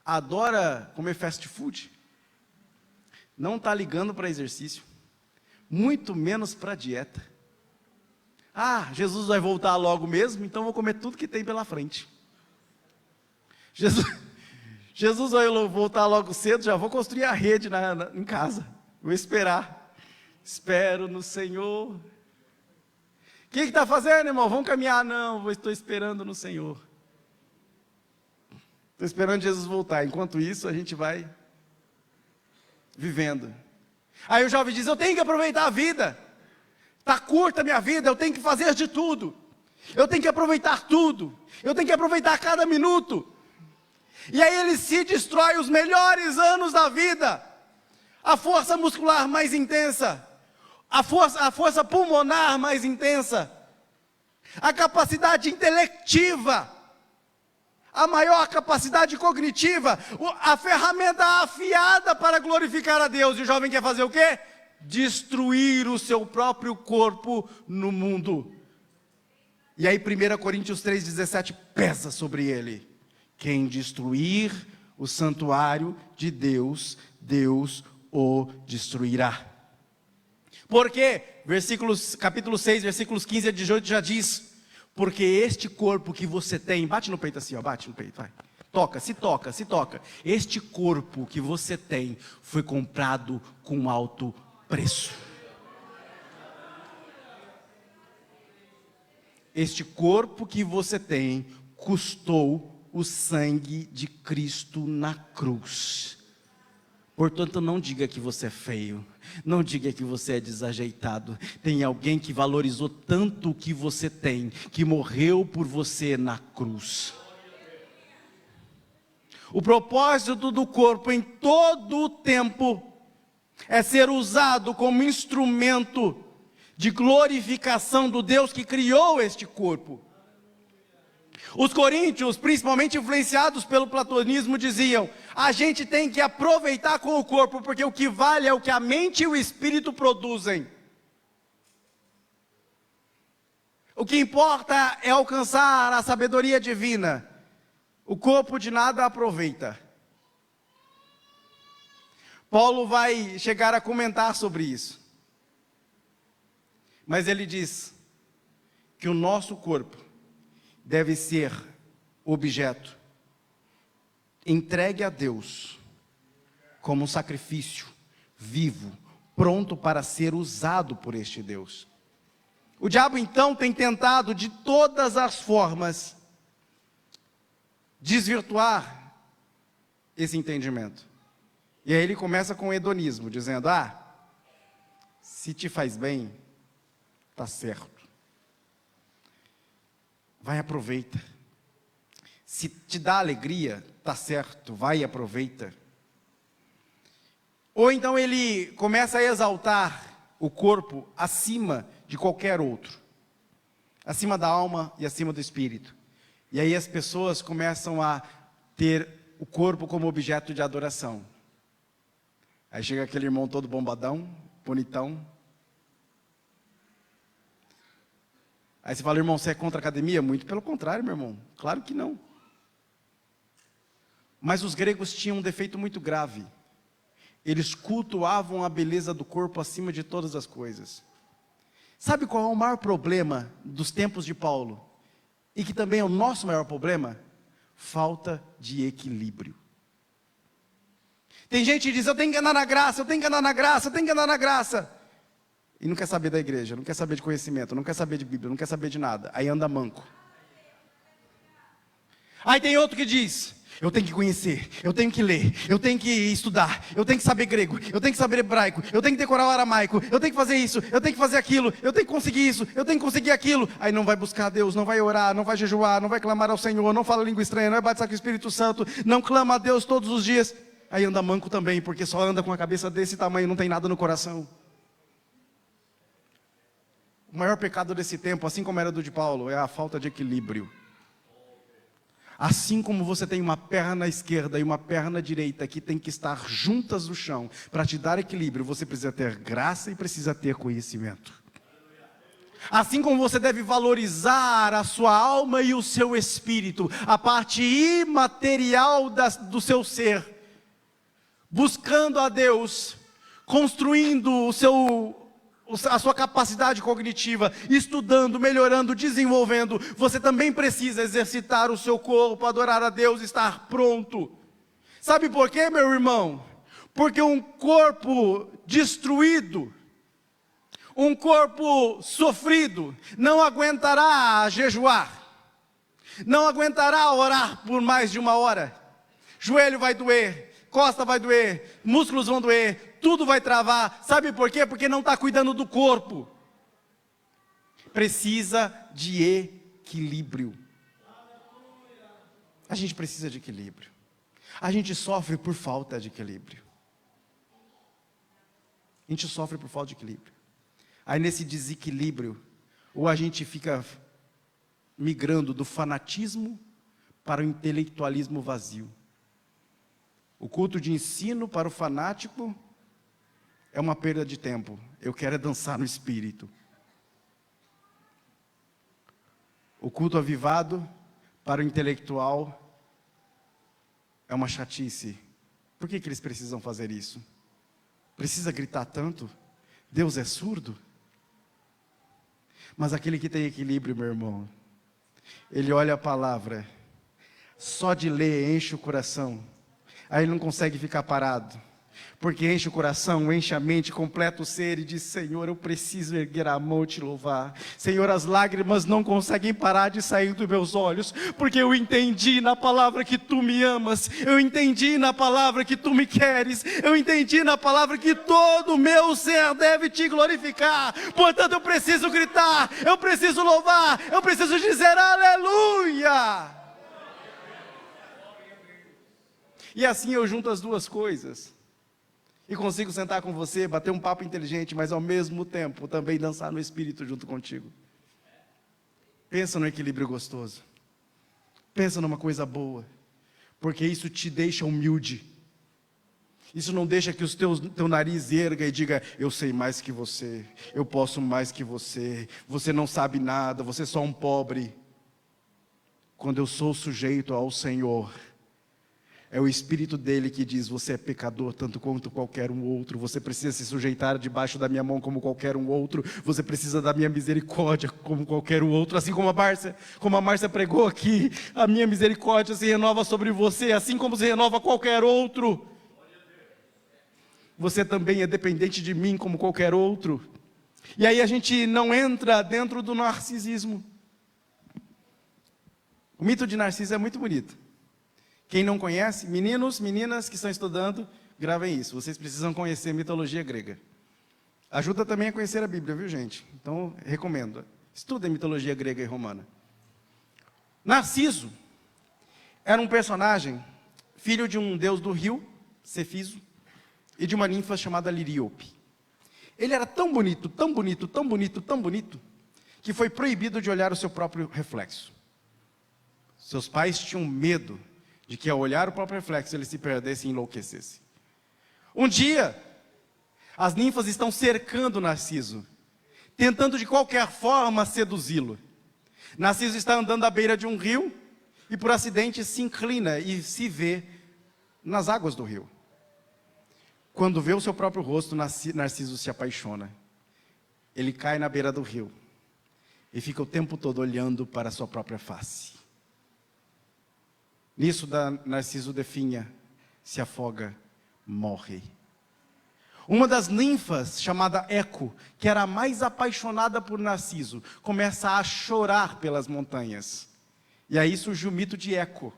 Adora comer fast food? Não está ligando para exercício. Muito menos para dieta. Ah, Jesus vai voltar logo mesmo, então vou comer tudo que tem pela frente. Jesus vai voltar logo cedo, já vou construir a rede em casa. Vou esperar. Espero no Senhor. O que está fazendo, irmão? Vamos caminhar? Não, estou esperando no Senhor. Estou esperando Jesus voltar. Enquanto isso, a gente vai vivendo. Aí o jovem diz, eu tenho que aproveitar a vida. Está curta a minha vida, eu tenho que fazer de tudo. Eu tenho que aproveitar tudo. Eu tenho que aproveitar cada minuto. E aí ele se destrói os melhores anos da vida. A força muscular mais intensa. A força pulmonar mais intensa. A capacidade intelectiva. A maior capacidade cognitiva. A ferramenta afiada para glorificar a Deus. E o jovem quer fazer o quê? Destruir o seu próprio corpo no mundo. E aí 1 Coríntios 3,17 pesa sobre ele. Quem destruir o santuário de Deus, Deus o destruirá. Porque, capítulo 6, versículos 15 a 18 já diz, porque este corpo que você tem, bate no peito assim, ó, bate no peito, vai. Toca, se toca, se toca. Este corpo que você tem foi comprado com alto preço. Este corpo que você tem custou o sangue de Cristo na cruz. Portanto, não diga que você é feio, não diga que você é desajeitado. Tem alguém que valorizou tanto o que você tem, que morreu por você na cruz. O propósito do corpo em todo o tempo é ser usado como instrumento de glorificação do Deus que criou este corpo. Os coríntios, principalmente influenciados pelo platonismo, diziam, a gente tem que aproveitar com o corpo, porque o que vale é o que a mente e o espírito produzem. O que importa é alcançar a sabedoria divina. O corpo de nada aproveita. Paulo vai chegar a comentar sobre isso. Mas ele diz que o nosso corpo deve ser objeto entregue a Deus como um sacrifício vivo, pronto para ser usado por este Deus. O diabo então tem tentado de todas as formas desvirtuar esse entendimento. E aí ele começa com o hedonismo, dizendo, se te faz bem, está certo. Vai, aproveita. Se te dá alegria, está certo, vai e aproveita. Ou então ele começa a exaltar o corpo acima de qualquer outro. Acima da alma e acima do espírito. E aí as pessoas começam a ter o corpo como objeto de adoração. Aí chega aquele irmão todo bombadão, bonitão. Aí você fala, irmão, você é contra a academia? Muito pelo contrário, meu irmão. Claro que não. Mas os gregos tinham um defeito muito grave. Eles cultuavam a beleza do corpo acima de todas as coisas. Sabe qual é o maior problema dos tempos de Paulo? E que também é o nosso maior problema? Falta de equilíbrio. Tem gente que diz, eu tenho que andar na graça, eu tenho que andar na graça, eu tenho que andar na graça. E não quer saber da igreja, não quer saber de conhecimento, não quer saber de Bíblia, não quer saber de nada. Aí anda manco. Aí tem outro que diz, eu tenho que conhecer, eu tenho que ler, eu tenho que estudar, eu tenho que saber grego, eu tenho que saber hebraico, eu tenho que decorar o aramaico, eu tenho que fazer isso, eu tenho que fazer aquilo, eu tenho que conseguir isso, eu tenho que conseguir aquilo. Aí não vai buscar a Deus, não vai orar, não vai jejuar, não vai clamar ao Senhor, não fala língua estranha, não vai batizar com o Espírito Santo, não clama a Deus todos os dias. Aí anda manco também, porque só anda com a cabeça desse tamanho, não tem nada no coração. O maior pecado desse tempo, assim como era do de Paulo, é a falta de equilíbrio. Assim como você tem uma perna esquerda e uma perna direita que tem que estar juntas no chão para te dar equilíbrio, você precisa ter graça e precisa ter conhecimento. Assim como você deve valorizar a sua alma e o seu espírito, a parte imaterial do seu ser, buscando a Deus, construindo a sua capacidade cognitiva, estudando, melhorando, desenvolvendo, você também precisa exercitar o seu corpo, adorar a Deus, estar pronto. Sabe por quê, meu irmão? Porque um corpo destruído, um corpo sofrido, não aguentará jejuar, não aguentará orar por mais de 1 hora. Joelho vai doer, costa vai doer, músculos vão doer, tudo vai travar. Sabe por quê? Porque não está cuidando do corpo. Precisa de equilíbrio. A gente precisa de equilíbrio. A gente sofre por falta de equilíbrio. A gente sofre por falta de equilíbrio. Aí nesse desequilíbrio, ou a gente fica migrando do fanatismo para o intelectualismo vazio. O culto de ensino para o fanático é uma perda de tempo. Eu quero é dançar no espírito. O culto avivado para o intelectual é uma chatice. Por que eles precisam fazer isso? Precisa gritar tanto? Deus é surdo? Mas aquele que tem equilíbrio, meu irmão, ele olha a palavra, só de ler enche o coração. Aí ele não consegue ficar parado, porque enche o coração, enche a mente, completa o ser e diz, Senhor, eu preciso erguer a mão e te louvar. Senhor, as lágrimas não conseguem parar de sair dos meus olhos, porque eu entendi na palavra que tu me amas, eu entendi na palavra que tu me queres, eu entendi na palavra que todo o meu ser deve te glorificar. Portanto, eu preciso gritar, eu preciso louvar, eu preciso dizer aleluia. E assim eu junto as duas coisas. E consigo sentar com você, bater um papo inteligente, mas ao mesmo tempo também dançar no espírito junto contigo. Pensa no equilíbrio gostoso. Pensa numa coisa boa. Porque isso te deixa humilde. Isso não deixa que o teu nariz erga e diga, eu sei mais que você, eu posso mais que você não sabe nada, você é só um pobre. Quando eu sou sujeito ao Senhor, é o Espírito dele que diz, você é pecador tanto quanto qualquer um outro, você precisa se sujeitar debaixo da minha mão como qualquer um outro, você precisa da minha misericórdia como qualquer um outro, assim como a Márcia pregou aqui, a minha misericórdia se renova sobre você, assim como se renova qualquer outro. Você também é dependente de mim como qualquer outro. E aí a gente não entra dentro do narcisismo. O mito de Narciso é muito bonito. Quem não conhece, meninos, meninas que estão estudando, gravem isso. Vocês precisam conhecer mitologia grega. Ajuda também a conhecer a Bíblia, viu, gente? Então, recomendo. Estudem mitologia grega e romana. Narciso era um personagem, filho de um deus do rio, Cefiso, e de uma ninfa chamada Liríope. Ele era tão bonito, tão bonito, tão bonito, tão bonito, que foi proibido de olhar o seu próprio reflexo. Seus pais tinham medo de que ao olhar o próprio reflexo ele se perdesse e enlouquecesse. Um dia, as ninfas estão cercando Narciso, tentando de qualquer forma seduzi-lo. Narciso está andando à beira de um rio e por acidente se inclina e se vê nas águas do rio. Quando vê o seu próprio rosto, Narciso se apaixona. Ele cai na beira do rio e fica o tempo todo olhando para a sua própria face. Nisso, Narciso definha, se afoga, morre. Uma das ninfas, chamada Eco, que era a mais apaixonada por Narciso, começa a chorar pelas montanhas. E aí surge o mito de Eco.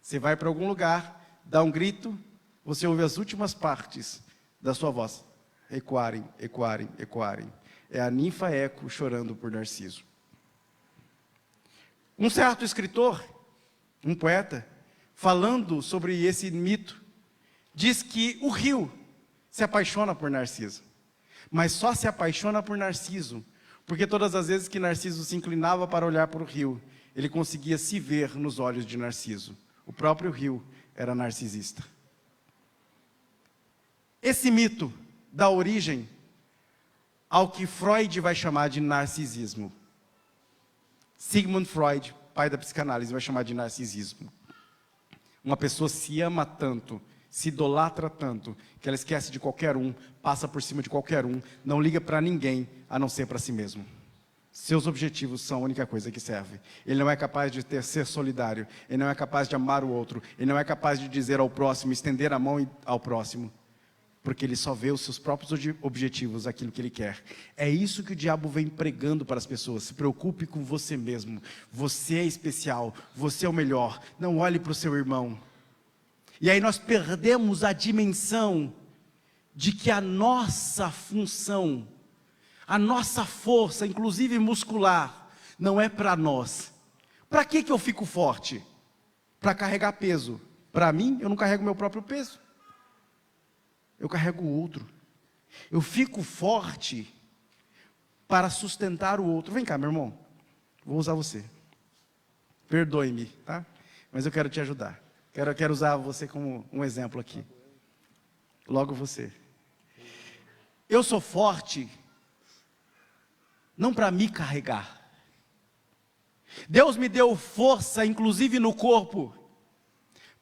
Você vai para algum lugar, dá um grito, você ouve as últimas partes da sua voz ecoarem, ecoarem, ecoarem. É a ninfa Eco chorando por Narciso. Um certo escritor, um poeta, falando sobre esse mito, diz que o rio se apaixona por Narciso, mas só se apaixona por Narciso, porque todas as vezes que Narciso se inclinava para olhar para o rio, ele conseguia se ver nos olhos de Narciso. O próprio rio era narcisista. Esse mito dá origem ao que Freud vai chamar de narcisismo. Sigmund Freud, pai da psicanálise, vai chamar de narcisismo. Uma pessoa se ama tanto, se idolatra tanto, que ela esquece de qualquer um, passa por cima de qualquer um, não liga para ninguém, a não ser para si mesmo. Seus objetivos são a única coisa que serve. Ele não é capaz de ser solidário, ele não é capaz de amar o outro, ele não é capaz de dizer ao próximo, estender a mão ao próximo, porque ele só vê os seus próprios objetivos, aquilo que ele quer. É isso que o diabo vem pregando para as pessoas. Se preocupe com você mesmo, você é especial, você é o melhor, não olhe para o seu irmão. E aí nós perdemos a dimensão de que a nossa função, a nossa força, inclusive muscular, não é para nós. Para que eu fico forte? Para carregar peso. Para mim, eu não carrego meu próprio peso. Eu carrego o outro. Eu fico forte para sustentar o outro. Vem cá, meu irmão. Vou usar você. Perdoe-me, tá? Mas eu quero te ajudar. Quero usar você como um exemplo aqui. Logo você. Eu sou forte não para me carregar. Deus me deu força, inclusive no corpo,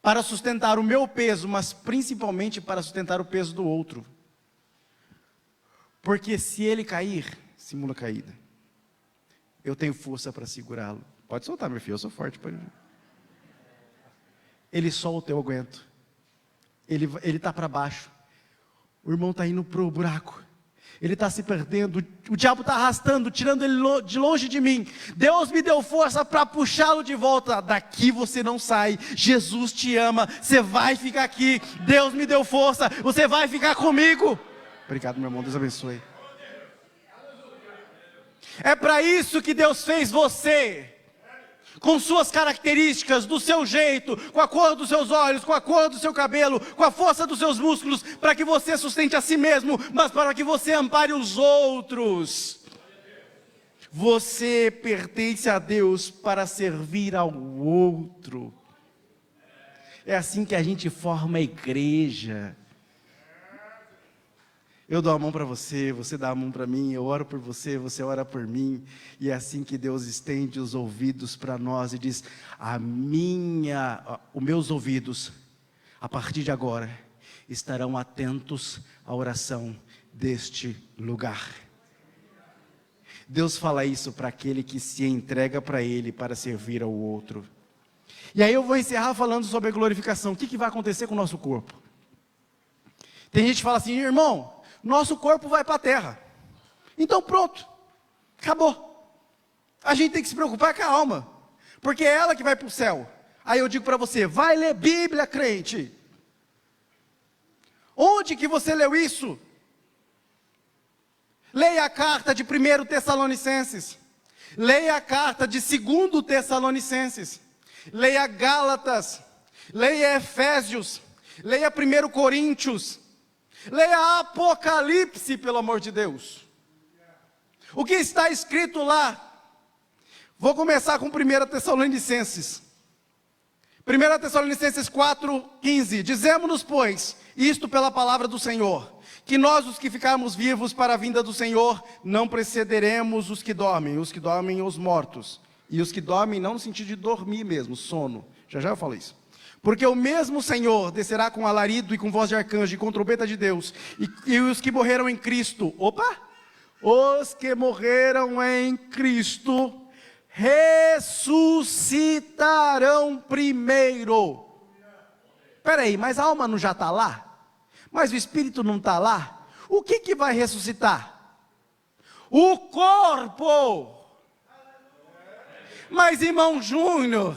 para sustentar o meu peso, mas principalmente para sustentar o peso do outro. Porque se ele cair, simula caída. Eu tenho força para segurá-lo. Pode soltar, meu filho, eu sou forte. Ele solta, eu aguento. Ele está para baixo. O irmão está indo para o buraco. Ele está se perdendo. O diabo está arrastando, tirando ele de longe de mim. Deus me deu força para puxá-lo de volta. Daqui você não sai. Jesus te ama. Você vai ficar aqui. Deus me deu força. Você vai ficar comigo. Obrigado, meu irmão. Deus abençoe. É para isso que Deus fez você. Com suas características, do seu jeito, com a cor dos seus olhos, com a cor do seu cabelo, com a força dos seus músculos, para que você sustente a si mesmo, mas para que você ampare os outros. Você pertence a Deus para servir ao outro. É assim que a gente forma a igreja. Eu dou a mão para você, você dá a mão para mim, eu oro por você, você ora por mim, e é assim que Deus estende os ouvidos para nós e diz: os meus ouvidos, a partir de agora, estarão atentos à oração deste lugar. Deus fala isso para aquele que se entrega para Ele, para servir ao outro. E aí eu vou encerrar falando sobre a glorificação. O que vai acontecer com o nosso corpo? Tem gente que fala assim: irmão, nosso corpo vai para a terra. Então pronto, acabou. A gente tem que se preocupar com a alma, porque é ela que vai para o céu. Aí eu digo para você: vai ler Bíblia, crente. Onde que você leu isso? Leia a carta de 1 Tessalonicenses. Leia a carta de 2 Tessalonicenses. Leia Gálatas. Leia Efésios. Leia 1 Coríntios. Leia Apocalipse, pelo amor de Deus. O que está escrito lá? Vou começar com 1 Tessalonicenses. 1 Tessalonicenses 4:15. Dizemos-nos, pois, isto pela palavra do Senhor, que nós, os que ficarmos vivos para a vinda do Senhor, não precederemos os que dormem os mortos. E os que dormem não no sentido de dormir mesmo, sono. Já eu falo isso. Porque o mesmo Senhor descerá com alarido e com voz de arcanjo e com trombeta de Deus, e os que morreram em Cristo, os que morreram em Cristo ressuscitarão primeiro. Espera aí, mas a alma não já está lá? Mas o espírito não está lá? O que vai ressuscitar? O corpo. Mas irmão Júnior,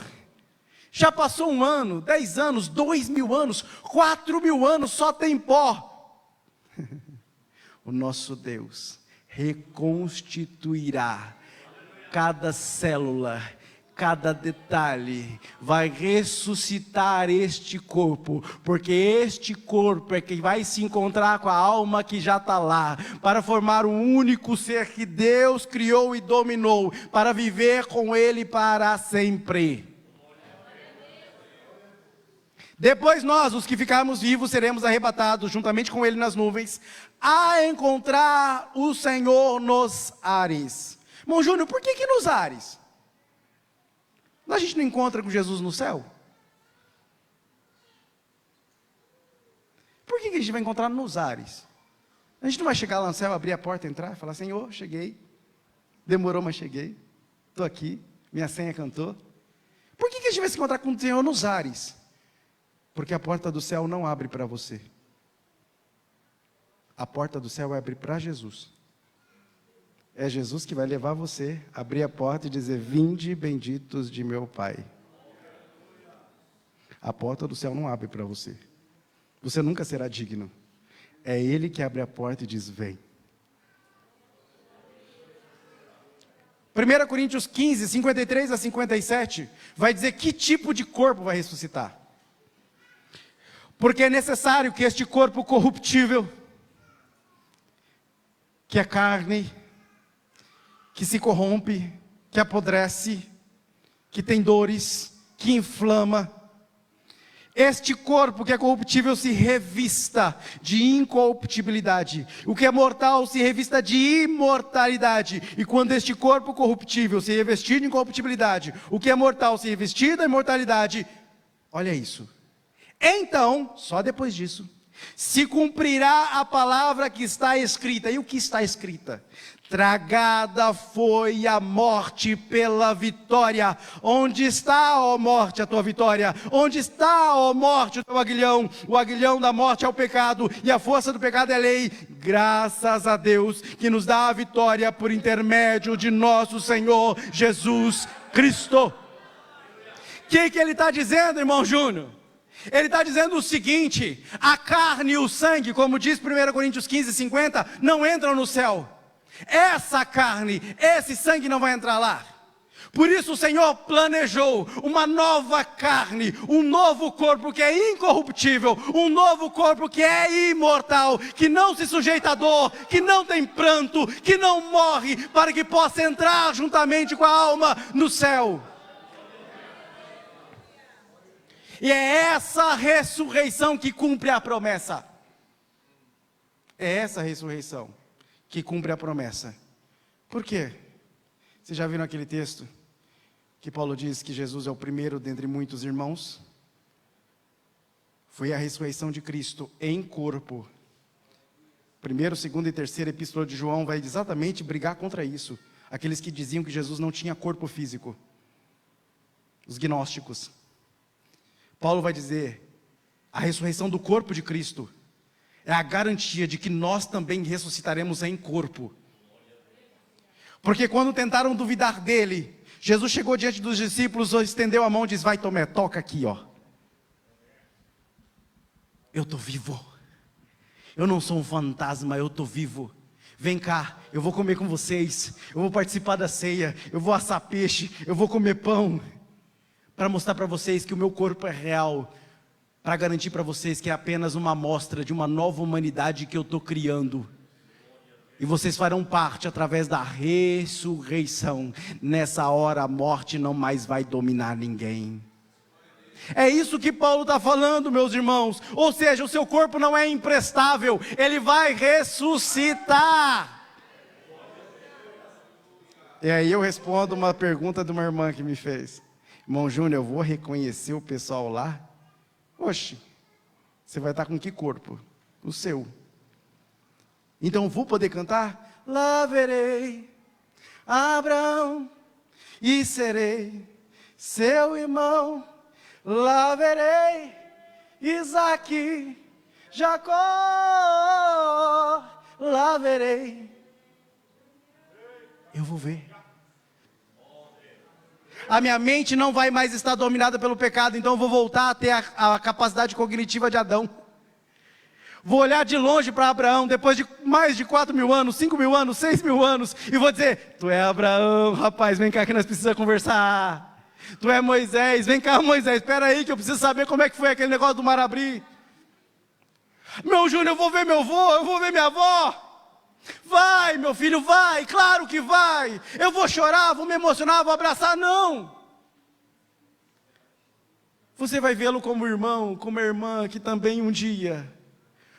já passou 1 ano, 10 anos, 2.000 anos, 4.000 anos, só tem pó. O nosso Deus reconstituirá cada célula, cada detalhe, vai ressuscitar este corpo, porque este corpo é que vai se encontrar com a alma que já está lá, para formar um único ser que Deus criou e dominou, para viver com Ele para sempre. Depois nós, os que ficarmos vivos, seremos arrebatados juntamente com Ele nas nuvens, a encontrar o Senhor nos ares. Irmão Júnior, por que nos ares? A gente não encontra com Jesus no céu? Por que a gente vai encontrar nos ares? A gente não vai chegar lá no céu, abrir a porta, entrar e falar: Senhor, cheguei, demorou, mas cheguei, estou aqui, minha senha cantou. Por que a gente vai se encontrar com o Senhor nos ares? Porque a porta do céu não abre para você. A porta do céu abre para Jesus. É Jesus que vai levar você, abrir a porta e dizer: vinde benditos de meu Pai. A porta do céu não abre para você. Você nunca será digno. É Ele que abre a porta e diz: vem. 1 Coríntios 15, 53 a 57, vai dizer que tipo de corpo vai ressuscitar. Porque é necessário que este corpo corruptível, que é carne, que se corrompe, que apodrece, que tem dores, que inflama, este corpo que é corruptível se revista de incorruptibilidade, o que é mortal se revista de imortalidade, e quando este corpo corruptível se revestir de incorruptibilidade, o que é mortal se revestir da imortalidade, olha isso, então, só depois disso, se cumprirá a palavra que está escrita. E o que está escrita? Tragada foi a morte pela vitória. Onde está, ó morte, a tua vitória? Onde está, ó morte, o teu aguilhão? O aguilhão da morte é o pecado, e a força do pecado é a lei. Graças a Deus que nos dá a vitória por intermédio de nosso Senhor Jesus Cristo. O que ele está dizendo, irmão Júnior? Ele está dizendo o seguinte: a carne e o sangue, como diz 1 Coríntios 15, 50, não entram no céu. Essa carne, esse sangue não vai entrar lá. Por isso o Senhor planejou uma nova carne, um novo corpo que é incorruptível, um novo corpo que é imortal, que não se sujeita à dor, que não tem pranto, que não morre, para que possa entrar juntamente com a alma no céu. E é essa ressurreição que cumpre a promessa. É essa ressurreição que cumpre a promessa. Por quê? Vocês já viram aquele texto que Paulo diz que Jesus é o primeiro dentre muitos irmãos? Foi a ressurreição de Cristo em corpo. 1ª, 2ª e 3ª epístola de João vai exatamente brigar contra isso. Aqueles que diziam que Jesus não tinha corpo físico. Os gnósticos. Paulo vai dizer: a ressurreição do corpo de Cristo é a garantia de que nós também ressuscitaremos em corpo. Porque quando tentaram duvidar dele, Jesus chegou diante dos discípulos, estendeu a mão e disse: vai Tomé, toca aqui, ó. Eu estou vivo. Eu não sou um fantasma, eu estou vivo. Vem cá, eu vou comer com vocês, eu vou participar da ceia, eu vou assar peixe, eu vou comer pão, para mostrar para vocês que o meu corpo é real, para garantir para vocês que é apenas uma amostra de uma nova humanidade que eu estou criando. E vocês farão parte através da ressurreição. Nessa hora a morte não mais vai dominar ninguém. É isso que Paulo está falando, meus irmãos. Ou seja, o seu corpo não é imprestável, ele vai ressuscitar. E aí eu respondo uma pergunta de uma irmã que me fez: irmão Júnior, eu vou reconhecer o pessoal lá? Oxe, você vai estar com que corpo? O seu. Então vou poder cantar? Lá verei Abraão e serei seu irmão. Lá verei Isaque, Jacó. Lá verei. Eu vou ver. A minha mente não vai mais estar dominada pelo pecado, então eu vou voltar a ter a capacidade cognitiva de Adão. Vou olhar de longe para Abraão, depois de mais de 4.000 anos, 5.000 anos, 6.000 anos, e vou dizer: tu é Abraão, rapaz, vem cá que nós precisamos conversar. Tu é Moisés, vem cá Moisés, espera aí que eu preciso saber como é que foi aquele negócio do mar abrir. Meu Júnior, eu vou ver meu avô, eu vou ver minha avó. Vai, meu filho, vai, claro que vai. Eu vou chorar, vou me emocionar, vou abraçar, não. Você vai vê-lo como irmão, como irmã, que também um dia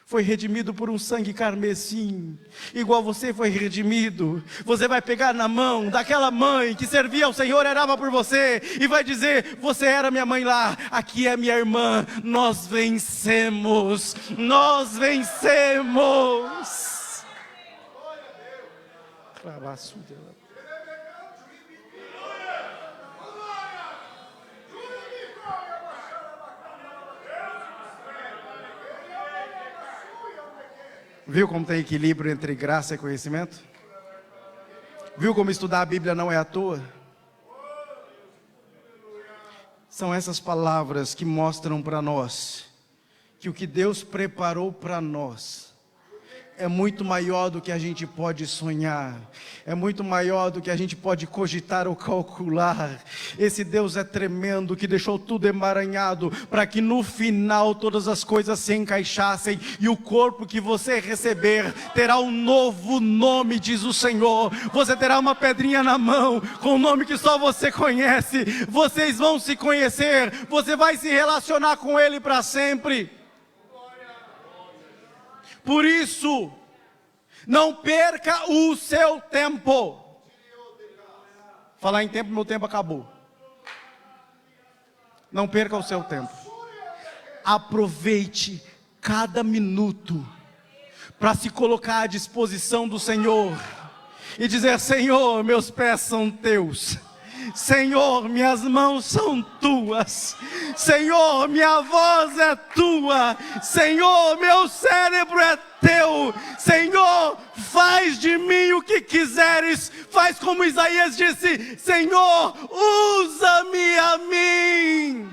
foi redimido por um sangue carmesim, igual você foi redimido. Você vai pegar na mão daquela mãe que servia ao Senhor, orava por você, e vai dizer: você era minha mãe lá, aqui é minha irmã, nós vencemos, nós vencemos. Viu como tem equilíbrio entre graça e conhecimento? Viu como estudar a Bíblia não é à toa? São essas palavras que mostram para nós que o que Deus preparou para nós é muito maior do que a gente pode sonhar, é muito maior do que a gente pode cogitar ou calcular. Esse Deus é tremendo, que deixou tudo emaranhado, para que no final todas as coisas se encaixassem, e o corpo que você receber terá um novo nome, diz o Senhor. Você terá uma pedrinha na mão, com um nome que só você conhece. Vocês vão se conhecer, você vai se relacionar com Ele para sempre. Por isso, não perca o seu tempo. Falar em tempo, meu tempo acabou. Não perca o seu tempo. Aproveite cada minuto para se colocar à disposição do Senhor e dizer: Senhor, meus pés são teus. Senhor, minhas mãos são tuas. Senhor, minha voz é tua. Senhor, meu cérebro é teu. Senhor, faz de mim o que quiseres. Faz como Isaías disse: Senhor, usa-me a mim.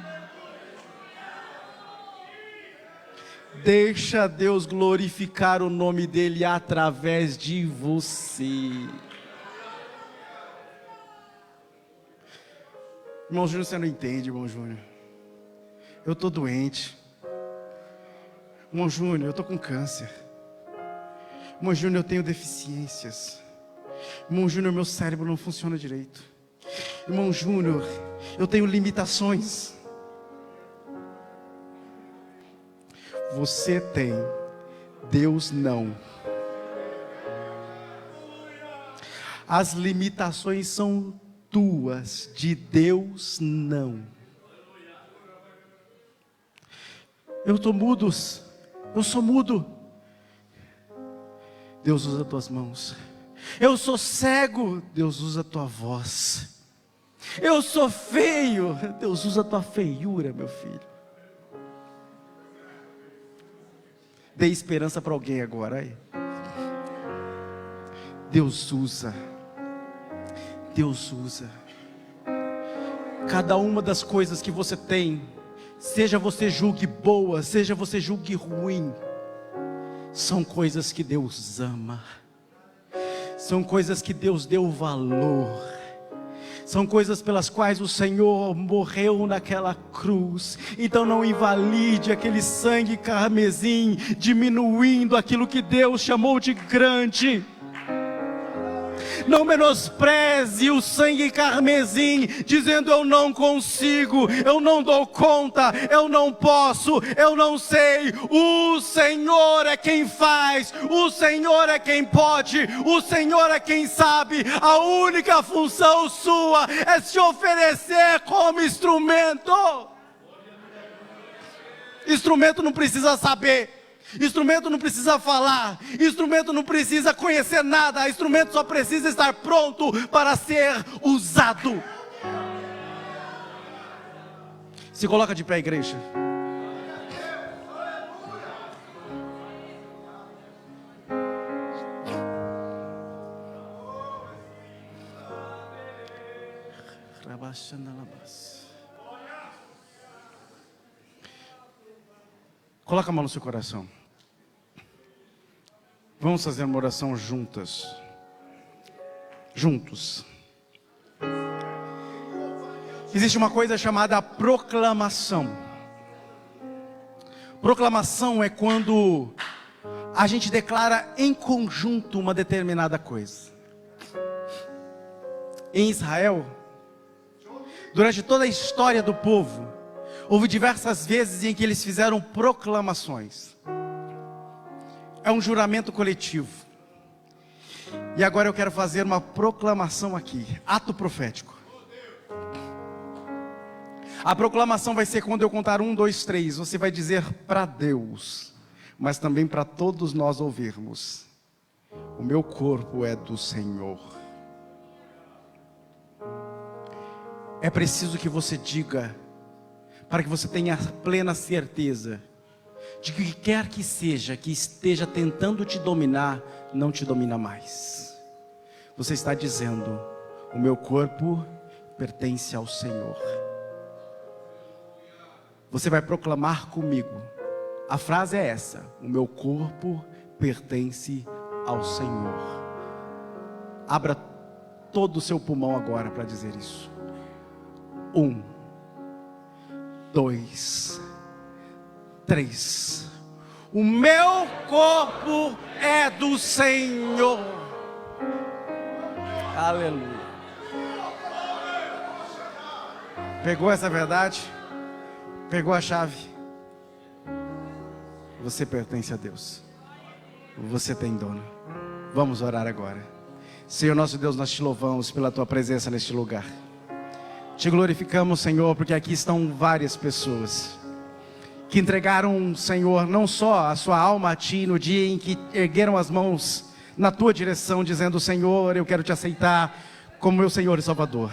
Deixa Deus glorificar o nome dele através de você. Irmão Júnior, você não entende, irmão Júnior. Eu estou doente. Irmão Júnior, eu estou com câncer. Irmão Júnior, eu tenho deficiências. Irmão Júnior, meu cérebro não funciona direito. Irmão Júnior, eu tenho limitações. Você tem, Deus não. As limitações são tuas, de Deus não. Eu estou mudo, eu sou mudo. Deus usa tuas mãos. Eu sou cego, Deus usa tua voz. Eu sou feio, Deus usa tua feiura, meu filho. Dê esperança para alguém agora aí. Deus usa. Deus usa. Cada uma das coisas que você tem, seja você julgue boa, seja você julgue ruim, são coisas que Deus ama. São coisas que Deus deu valor. São coisas pelas quais o Senhor morreu naquela cruz. Então não invalide aquele sangue carmesim, diminuindo aquilo que Deus chamou de grande. Não menospreze o sangue carmesim, dizendo: eu não consigo, eu não dou conta, eu não posso, eu não sei. O Senhor é quem faz, o Senhor é quem pode, o Senhor é quem sabe. A única função sua é se oferecer como instrumento. Instrumento não precisa saber, instrumento não precisa falar, instrumento não precisa conhecer nada, instrumento só precisa estar pronto para ser usado. Se coloca de pé, igreja. Coloca a mão no seu coração. Vamos fazer uma oração juntos. Existe uma coisa chamada proclamação. Proclamação é quando a gente declara em conjunto uma determinada coisa. Em Israel, durante toda a história do povo, houve diversas vezes em que eles fizeram proclamações. É um juramento coletivo. E agora eu quero fazer uma proclamação aqui, ato profético. A proclamação vai ser quando eu contar 1, 2, 3. Você vai dizer para Deus, mas também para todos nós ouvirmos: o meu corpo é do Senhor. É preciso que você diga, para que você tenha plena certeza de que o que quer que seja que esteja tentando te dominar, não te domina mais. Você está dizendo: o meu corpo pertence ao Senhor. Você vai proclamar comigo. A frase é essa: o meu corpo pertence ao Senhor. Abra todo o seu pulmão agora para dizer isso. 1, 2, 3. O meu corpo é do Senhor. Aleluia. Pegou essa verdade? Pegou a chave? Você pertence a Deus. Você tem dono. Vamos orar agora. Senhor nosso Deus, nós te louvamos pela tua presença neste lugar. Te glorificamos, Senhor, porque aqui estão várias pessoas que entregaram, Senhor, não só a sua alma a Ti no dia em que ergueram as mãos na Tua direção, dizendo: Senhor, eu quero Te aceitar como meu Senhor e Salvador.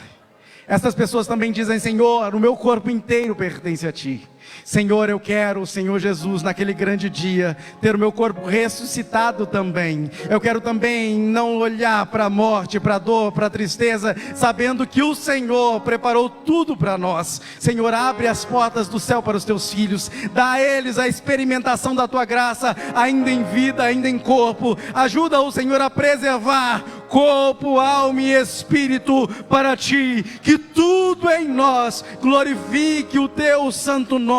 Essas pessoas também dizem: Senhor, o meu corpo inteiro pertence a Ti. Senhor, eu quero, Senhor Jesus, naquele grande dia, ter o meu corpo ressuscitado também. Eu quero também não olhar para a morte, para a dor, para a tristeza, sabendo que o Senhor preparou tudo para nós. Senhor, abre as portas do céu para os Teus filhos, dá a eles a experimentação da Tua graça, ainda em vida, ainda em corpo. Ajuda o Senhor a preservar corpo, alma e espírito para Ti, que tudo em nós glorifique o Teu santo nome.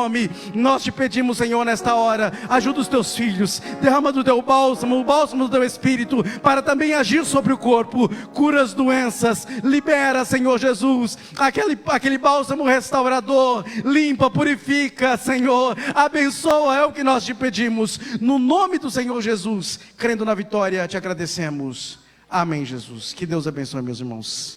Nós te pedimos, Senhor, nesta hora, ajuda os Teus filhos, derrama do Teu bálsamo, o bálsamo do Teu Espírito, para também agir sobre o corpo, cura as doenças, libera, Senhor Jesus, aquele bálsamo restaurador, limpa, purifica, Senhor, abençoa, é o que nós te pedimos, no nome do Senhor Jesus, crendo na vitória, te agradecemos. Amém, Jesus. Que Deus abençoe, meus irmãos.